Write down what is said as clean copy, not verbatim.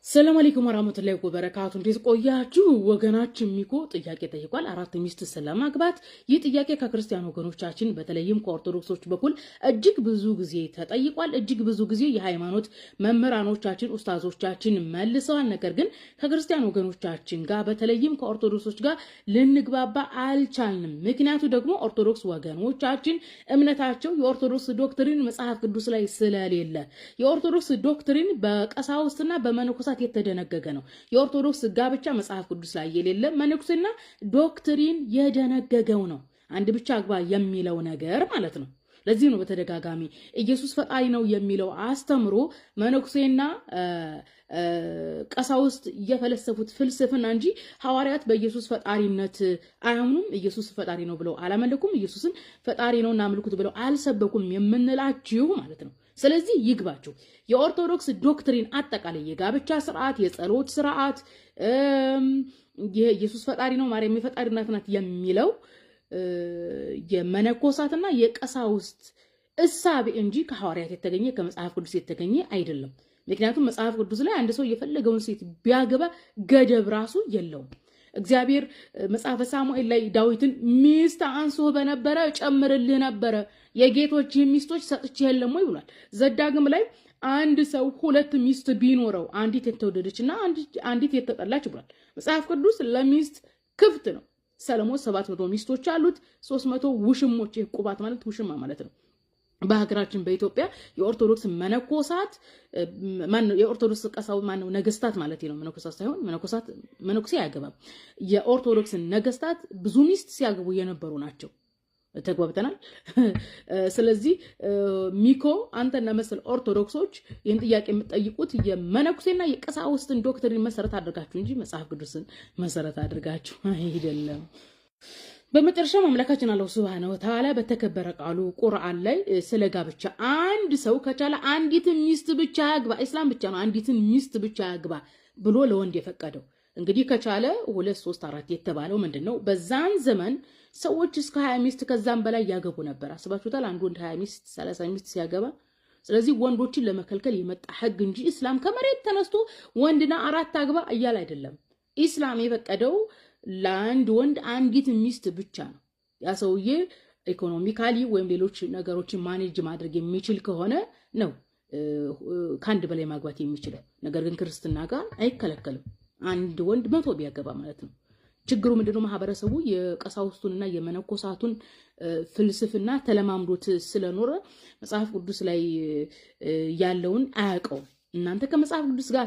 ሰላም አለይኩም ወራህመቱላሂ ወበረካቱ። እንዴት ቆያችሁ ወገናችን? ሚኮ ጥያቄ ጠይቋል። አራት ሚስት ስለማግባት ይህ ጥያቄ ከክርስቲያን ወገኖቻችን በተለይም ከኦርቶዶክሶች በኩል እጅግ ብዙ ጊዜ ተጠይቋል። እጅግ ብዙ ጊዜ የሃይማኖት መምህራኖቻችን ኡስታዞቻችን መልሰዋል። ነገር ግን ከክርስቲያን ወገኖቻችን ጋር በተለይም ከኦርቶዶክሶች ጋር ልንግባባ አልቻልንም። ምክንያቱ ደግሞ ኦርቶዶክስ ወገኖቻችን እምነታቸው የኦርቶዶክስ ዶክትሪን መጽሐፍ ቅዱስ ላይ ስለሌለ የኦርቶዶክስ ዶክትሪን በቀሳውስትና በመነኮሳት የተደነገገ ነው። የኦርቶዶክስ ጋብቻ መጽሐፍ ቅዱስ ላይ የሌለ መነኩስና ዶክትሪን የደነገገው ነው። አንድ ብቻ አግባ የሚለው ነገር ማለት ነው። ለዚህ ነው በተደጋጋሚ ኢየሱስ ፈጣሪ ነው የሚለው አስተምሮ መነኩሴና ቀሳውስት የፈለሰፉት ፍልስፍና እንጂ ሐዋርያት በኢየሱስ ፈጣሪነት አያምኑም። ኢየሱስ ፈጣሪ ነው ብለው አላመለኩም። ኢየሱስን ፈጣሪ ነውና አምልኩት ብለው አልሰበኩም የምንላችሁ ማለት ነው። ስለዚህ ይግባችሁ። የኦርቶዶክስ ዶክትሪን አጠቃላይ የጋብቻ ስርዓት፣ የጸሎት ስርዓት፣ ኢየሱስ ፈጣሪ ነው ማርያም የፈጣሪ እናት ናት የሚለው የመነኮሳትና የቀሳውስት እሳቤ እንጂ ከሐዋርያት የተገኘ ከመጽሐፍ ቅዱስ የተገኘ አይደለም። ምክንያቱም መጽሐፍ ቅዱስ ላይ አንድ ሰው የፈለገውን ሴት ቢያገባ ገደብ ራሱ የለውም። እግዚአብሔር መጽሐፈ ሳሙኤል ላይ ዳዊትን ሚስት አንሶ በነበረ ጨምርልህ ነበረ የጌቶች ሚስቶች ሰጥቼ የለም ወይ ብሏል። ዘዳግም ላይ አንድ ሰው ሁለት ሚስት ቢኖረው አንዲት የተወደደችና አንዲት የተጠላች ብሏል። መጽሐፍ ቅዱስ ለሚስት ክፍት ነው። ሰለሞን 700 ሚስቶች አሉት፣ 300 ውሽሞች። ቁባት ማለት ውሽማ ማለት ነው። በሀገራችን በኢትዮጵያ የኦርቶዶክስ መነኮሳት የኦርቶዶክስ ቀሳው ማነው ነገስታት ማለት ነው። መነኮሳት ሳይሆን መነኩሴ አያገባም። የኦርቶዶክስ ነገስታት ብዙ ሚስት ሲያገቡ የነበሩ ናቸው። ተግባብተናል። ስለዚህ ሚኮ አንተና መሰል ኦርቶዶክሶች ይህን ጥያቄ የምትጠይቁት የመነኩሴና የቀሳውስትን ዶክትሪን መሰረት አድርጋችሁ እንጂ መጽሐፍ ቅዱስን መሰረት አድርጋችሁ አይደለም። በመጨረሻ አምላካችን አላህ ሱብሃነሁ ወተዓላ በተከበረ ቃሉ ቁርአን ላይ ስለ ጋብቻ አንድ ሰው ከቻለ አንዲትን ሚስት ብቻ ያግባ፣ ኢስላም ብቻ ነው አንዲትን ሚስት ብቻ ያግባ ብሎ ለወንድ የፈቀደው። እንግዲህ ከቻለ 2 3 4 የተባለው ምንድነው? በዛን ዘመን ሰዎች እስከ 20 ሚስት ከዛም በላይ ያገቡ ነበር። አስባችሁታል? አንድ ወንድ 20 ሚስት 30 ሚስት ሲያገባ። ስለዚህ ወንዶችን ለመከልከል የመጣ ህግ እንጂ ኢስላም ከመሬት ተነስቶ ወንድና 4 አግባ እያለ አይደለም። ኢስላም የፈቀደው ለአንድ ወንድ አንዲት ሚስት ብቻ ነው። ያ ሰውዬ ኢኮኖሚካሊ ወይም ሌሎች ነገሮችን ማኔጅ ማድረግ የሚችል ከሆነ ነው ከአንድ በላይ ማግባት የሚችለው። ነገር ግን ክርስትና ጋር አይከለከልም። አንድ ወንድ 100 ቢያገባ ማለት ነው። ችግሩ ምንድነው? ማህበረሰቡ የቀሳውስቱንና የመነኮሳቱን ፍልስፍና ተለማምዶት ስለኖረ መጽሐፍ ቅዱስ ላይ ያለውን አያውቀውም። እናንተ ከመጽሐፍ ቅዱስ ጋር